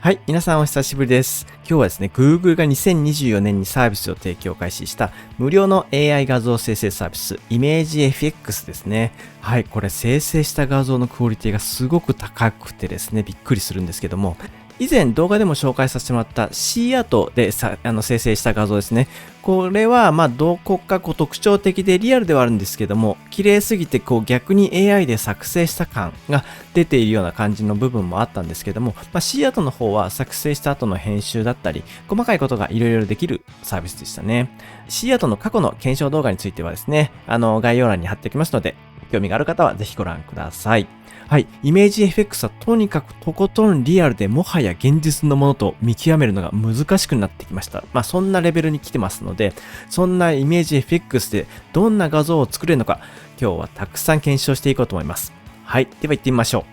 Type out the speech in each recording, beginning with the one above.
はい、皆さんお久しぶりです。今日はですね、Google が2024年にサービスを提供開始した無料の AI 画像生成サービス、ImageFX ですね。はい、これ生成した画像のクオリティがすごく高くてですね、びっくりするんですけども、以前動画でも紹介させてもらった C アートで生成した画像ですね。これはどこか特徴的でリアルではあるんですけども、綺麗すぎて逆に AI で作成した感が出ているような感じの部分もあったんですけども、C アートの方は作成した後の編集だったり、細かいことがいろいろできるサービスでしたね。C アートの過去の検証動画についてはですね、概要欄に貼っておきますので、興味がある方はぜひご覧ください。はい。イメージ FX はとにかくとことんリアルでもはや現実のものと見極めるのが難しくなってきました。そんなレベルに来てますので、そんなイメージ FX でどんな画像を作れるのか、今日はたくさん検証していこうと思います。はい。では行ってみましょう。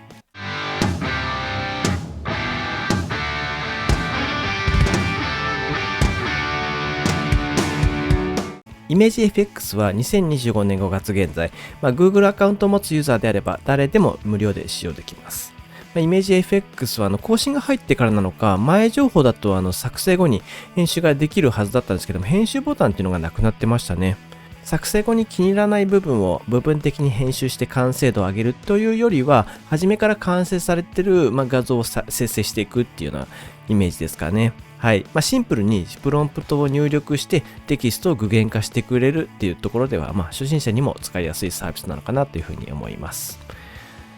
イメージ FX は2025年5月現在、Google アカウントを持つユーザーであれば誰でも無料で使用できます。イメージ FX は更新が入ってからなのか、前情報だと作成後に編集ができるはずだったんですけども、編集ボタンっていうのがなくなってましたね。作成後に気に入らない部分を部分的に編集して完成度を上げるというよりは、初めから完成されている画像を生成していくっていうようなイメージですかね。はい。シンプルにプロンプトを入力してテキストを具現化してくれるっていうところでは、初心者にも使いやすいサービスなのかなというふうに思います。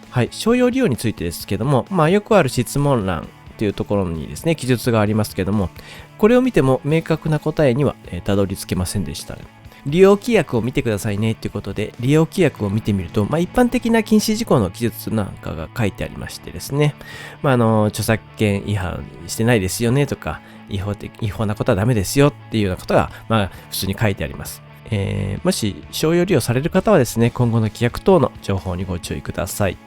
はい。商用利用についてですけども、よくある質問欄っていうところにですね、記述がありますけども、これを見ても明確な答えにはたどり着けませんでした。利用規約を見てくださいねということで、利用規約を見てみると、一般的な禁止事項の記述なんかが書いてありましてですね、著作権違反してないですよねとか、違法なことはダメですよっていうようなことが、普通に書いてあります。もし商用利用される方はですね、今後の規約等の情報にご注意ください。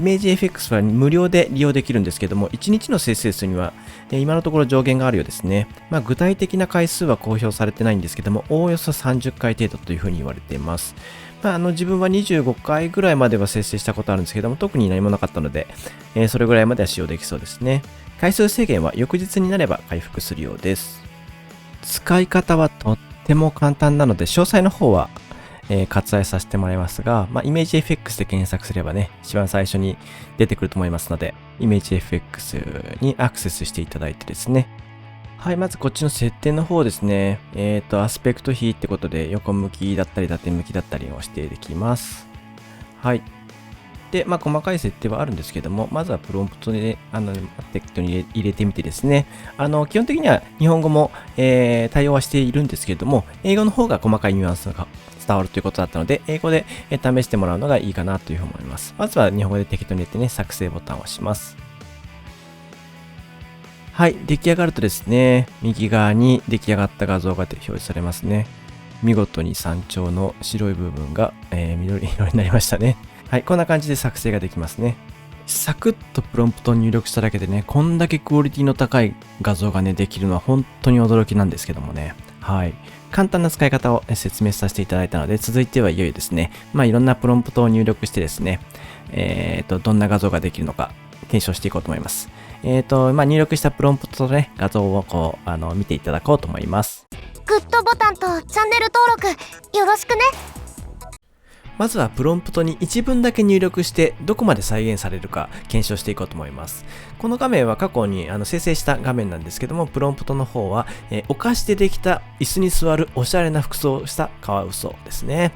イメージ FX は無料で利用できるんですけども、1日の生成数には今のところ上限があるようですね。具体的な回数は公表されてないんですけども、おおよそ30回程度というふうに言われています。自分は25回ぐらいまでは生成したことあるんですけども、特に何もなかったので、それぐらいまでは使用できそうですね。回数制限は翌日になれば回復するようです。使い方はとっても簡単なので、詳細の方は割愛させてもらいますが、イメージ FX で検索すればね、一番最初に出てくると思いますので、イメージ FX にアクセスしていただいてですね。はい、まずこっちの設定の方ですね。アスペクト比ってことで、横向きだったり、縦向きだったりを指定できます。はい。で、細かい設定はあるんですけども、まずはプロンプトで、適当に入れてみてですね。基本的には日本語も、対応はしているんですけれども、英語の方が細かいニュアンスが伝わるということだったので、英語で試してもらうのがいいかなというふうに思います。まずは日本語で適当に入れてね、作成ボタンを押します。はい、出来上がるとですね、右側に出来上がった画像が表示されますね。見事に山頂の白い部分が、緑色になりましたね。はい、こんな感じで作成ができますね。サクッとプロンプトを入力しただけでね、こんだけクオリティの高い画像がね、できるのは本当に驚きなんですけどもね。はい。簡単な使い方を説明させていただいたので、続いてはいよいよですね、いろんなプロンプトを入力してですね、どんな画像ができるのか検証していこうと思います。入力したプロンプトとね、画像を見ていただこうと思います。グッドボタンとチャンネル登録よろしくね。まずはプロンプトに一文だけ入力してどこまで再現されるか検証していこうと思います。この画面は過去に生成した画面なんですけども、プロンプトの方は、お菓子でできた椅子に座るおしゃれな服装をしたカワウソですね。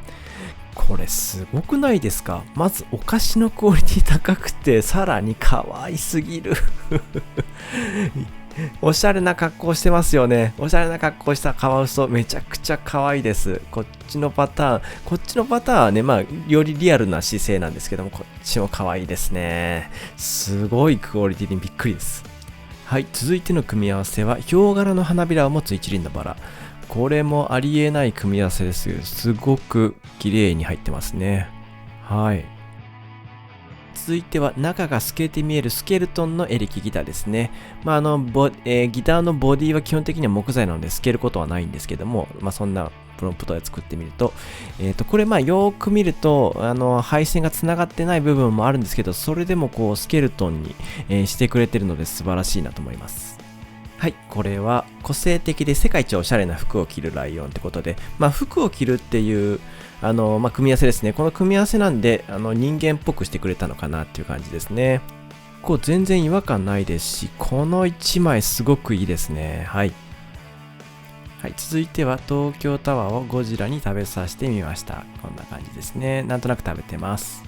これすごくないですか？まずお菓子のクオリティ高くて、さらに可愛すぎる。おしゃれな格好してますよね。おしゃれな格好したカワウソ、めちゃくちゃ可愛いです。こっちのパターンはね、よりリアルな姿勢なんですけども、こっちも可愛いですね。すごいクオリティにびっくりです。はい、続いての組み合わせは、ヒョウ柄の花びらを持つ一輪のバラ。これもありえない組み合わせです。すごく綺麗に入ってますね。はい。続いては中が透けて見えるスケルトンのエレキギターですね。ギターのボディは基本的には木材なので透けることはないんですけども、そんなプロンプトで作ってみると、これよーく見ると、配線がつながってない部分もあるんですけど、それでもこうスケルトンに、してくれてるので素晴らしいなと思います。はい、これは個性的で世界一おしゃれな服を着るライオンってことで、服を着るっていう組み合わせですね。この組み合わせなんで、人間っぽくしてくれたのかなっていう感じですね。こう全然違和感ないですし、この1枚すごくいいですね。はい。はい、続いては東京タワーをゴジラに食べさせてみました。こんな感じですね。なんとなく食べてます。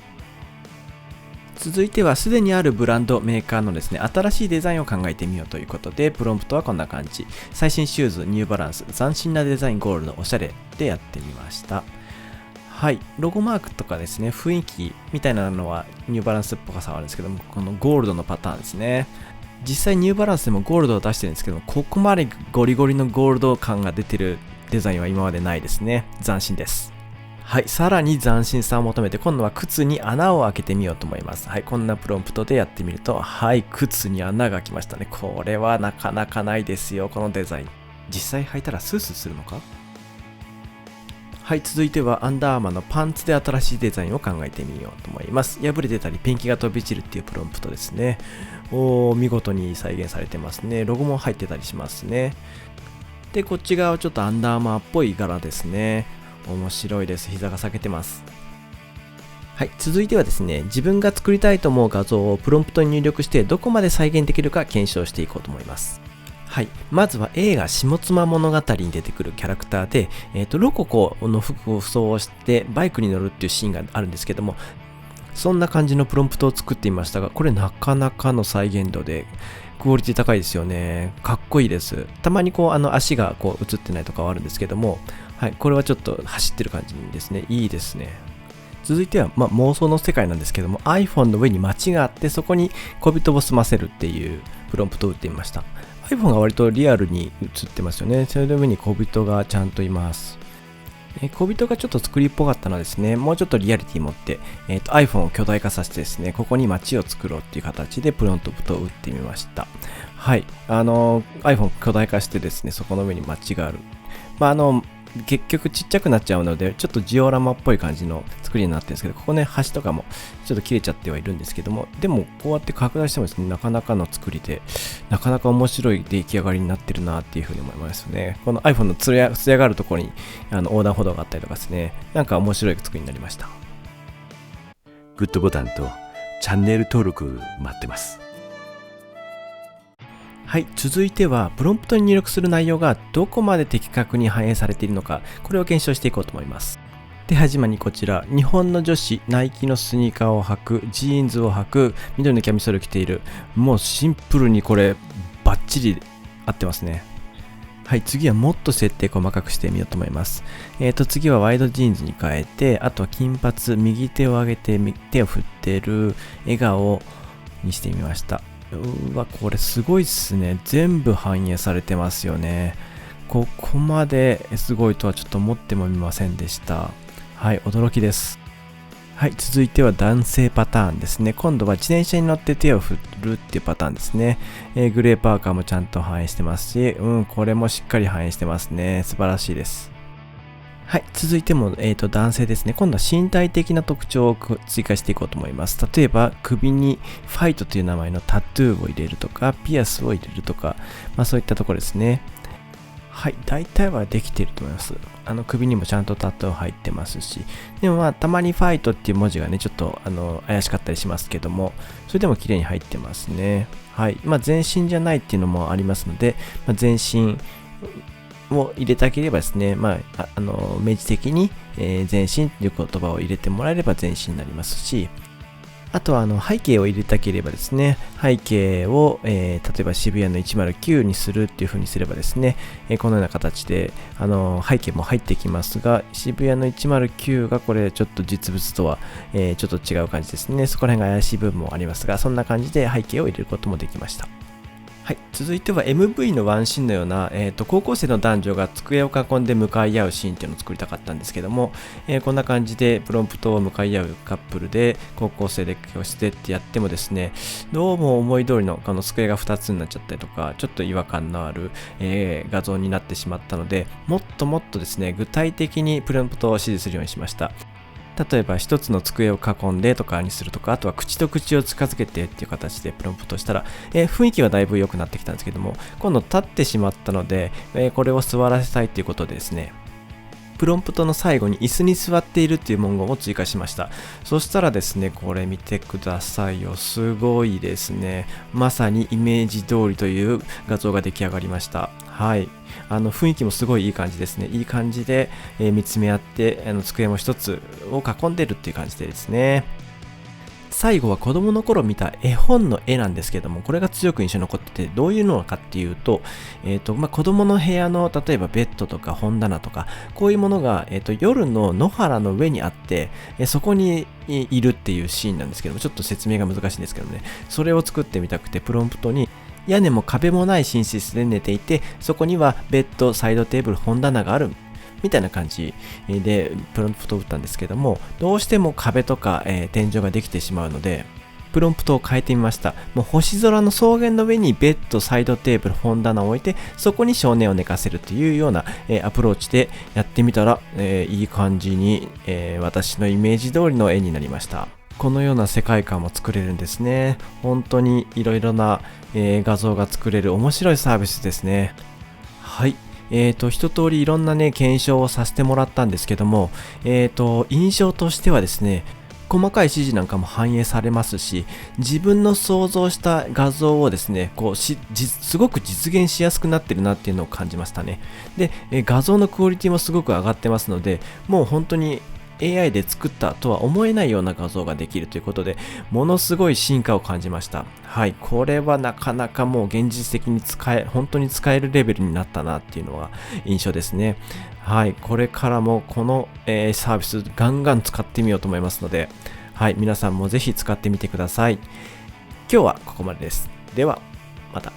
続いてはすでにあるブランドメーカーのですね、新しいデザインを考えてみようということで、プロンプトはこんな感じ。最新シューズ、ニューバランス、斬新なデザイン、ゴールド、おしゃれでやってみました。はい、ロゴマークとかですね、雰囲気みたいなのはニューバランスっぽさはあるんですけども、このゴールドのパターンですね。実際ニューバランスでもゴールドを出してるんですけども、ここまでゴリゴリのゴールド感が出てるデザインは今までないですね。斬新です。はい、さらに斬新さを求めて今度は靴に穴を開けてみようと思います。はい、こんなプロンプトでやってみると、はい、靴に穴が開きましたね。これはなかなかないですよ、このデザイン。実際履いたらスースーするのか？はい、続いてはアンダーアーマーのパンツで新しいデザインを考えてみようと思います。破れてたりペンキが飛び散るっていうプロンプトですね。見事に再現されてますね。ロゴも入ってたりしますね。で、こっち側はちょっとアンダーアーマーっぽい柄ですね。面白いです。膝が裂けてます。はい、続いてはですね、自分が作りたいと思う画像をプロンプトに入力してどこまで再現できるか検証していこうと思います。はい、まずは映画下妻物語に出てくるキャラクターで、ロココの服を装してバイクに乗るっていうシーンがあるんですけども、そんな感じのプロンプトを作ってみましたが、これなかなかの再現度でクオリティ高いですよね。かっこいいです。たまに足が映ってないとかはあるんですけども、はい、これはちょっと走ってる感じですね。いいですね。続いては、妄想の世界なんですけども、 iPhone の上に街があってそこに小人を住ませるっていうプロンプトを打ってみました。 iPhone が割とリアルに映ってますよね。それの上に小人がちゃんといます。小人がちょっと作りっぽかったのですね、もうちょっとリアリティ持って、iPhone を巨大化させてですね、ここに街を作ろうっていう形でプロンプトを打ってみました。はい、iPhone 巨大化してですね、そこの上に街がある。結局ちっちゃくなっちゃうので、ちょっとジオラマっぽい感じの作りになってるんですけど、ここね、橋とかもちょっと切れちゃってはいるんですけども、でもこうやって拡大してもですね、なかなかの作りで、なかなか面白い出来上がりになってるなっていうふうに思いますね。この iPhone のつやがあるところに横断歩道があったりとかですね、なんか面白い作りになりました。グッドボタンとチャンネル登録待ってます。はい、続いてはプロンプトに入力する内容がどこまで的確に反映されているのか、これを検証していこうと思います。で、はじめにこちら、日本の女子、ナイキのスニーカーを履く、ジーンズを履く、緑のキャミソールを着ている。もうシンプルにこれバッチリ合ってますね。はい、次はもっと設定細かくしてみようと思います。次はワイドジーンズに変えて、あとは金髪、右手を上げて手を振ってる笑顔にしてみました。うわ、これすごいっすね。全部反映されてますよね。ここまですごいとはちょっと思ってもみませんでした。はい、驚きです。はい、続いては男性パターンですね。今度は自転車に乗って手を振るっていうパターンですね。グレーパーカーもちゃんと反映してますし、これもしっかり反映してますね。素晴らしいです。はい、続いても、男性ですね。今度は身体的な特徴を追加していこうと思います。例えば、首にファイトという名前のタトゥーを入れるとか、ピアスを入れるとか、そういったところですね。はい、大体はできていると思います。首にもちゃんとタトゥー入ってますし、でもたまにファイトっていう文字がね、ちょっと怪しかったりしますけども、それでも綺麗に入ってますね。はい、全身じゃないっていうのもありますので、全身を入れたければですね、明示的に、全身という言葉を入れてもらえれば全身になりますし、あとは背景を入れたければですね、背景を、例えば渋谷の109にするっていう風にすればですね、このような形で背景も入ってきますが、渋谷の109がこれちょっと実物とは、ちょっと違う感じですね。そこら辺が怪しい部分もありますが、そんな感じで背景を入れることもできました。はい、続いては MV のワンシーンのような、高校生の男女が机を囲んで向かい合うシーンっていうのを作りたかったんですけども、こんな感じでプロンプトを向かい合うカップルで高校生で教室でってやってもですね、どうも思い通りの机が2つになっちゃったりとか、ちょっと違和感のある、画像になってしまったので、もっともっとですね、具体的にプロンプトを指示するようにしました。例えば一つの机を囲んでとかにするとか、あとは口と口を近づけてっていう形でプロンプトしたら、雰囲気はだいぶ良くなってきたんですけども、今度立ってしまったので、これを座らせたいということでですね、プロンプトの最後に椅子に座っているっていう文言を追加しました。そしたらですね、これ見てくださいよ。すごいですね。まさにイメージ通りという画像が出来上がりました。はい。雰囲気もすごいいい感じですね。いい感じで、見つめ合って、机も一つを囲んでるっていう感じでですね。最後は子供の頃見た絵本の絵なんですけども、これが強く印象に残ってて、どういうのかっていうと、子供の部屋の、例えばベッドとか本棚とか、こういうものが、夜の野原の上にあって、そこにいるっていうシーンなんですけども、ちょっと説明が難しいんですけどね、それを作ってみたくて、プロンプトに、屋根も壁もない寝室で寝ていて、そこにはベッド、サイドテーブル、本棚がある。みたいな感じでプロンプトを打ったんですけども、どうしても壁とか、天井ができてしまうので、プロンプトを変えてみました。もう星空の草原の上にベッド、サイドテーブル、本棚を置いて、そこに少年を寝かせるというような、アプローチでやってみたら、いい感じに、私のイメージ通りの絵になりました。このような世界観も作れるんですね。本当にいろいろな、画像が作れる面白いサービスですね。はい。一通りいろんなね、検証をさせてもらったんですけども、印象としてはですね、細かい指示なんかも反映されますし、自分の想像した画像をですね、すごく実現しやすくなってるなっていうのを感じましたね。で、画像のクオリティもすごく上がってますので、もう本当にAI で作ったとは思えないような画像ができるということで、ものすごい進化を感じました。はい、これはなかなかもう現実的に本当に使えるレベルになったなっていうのが印象ですね。はい、これからもこの、サービスガンガン使ってみようと思いますので、はい、皆さんもぜひ使ってみてください。今日はここまでです。では、また。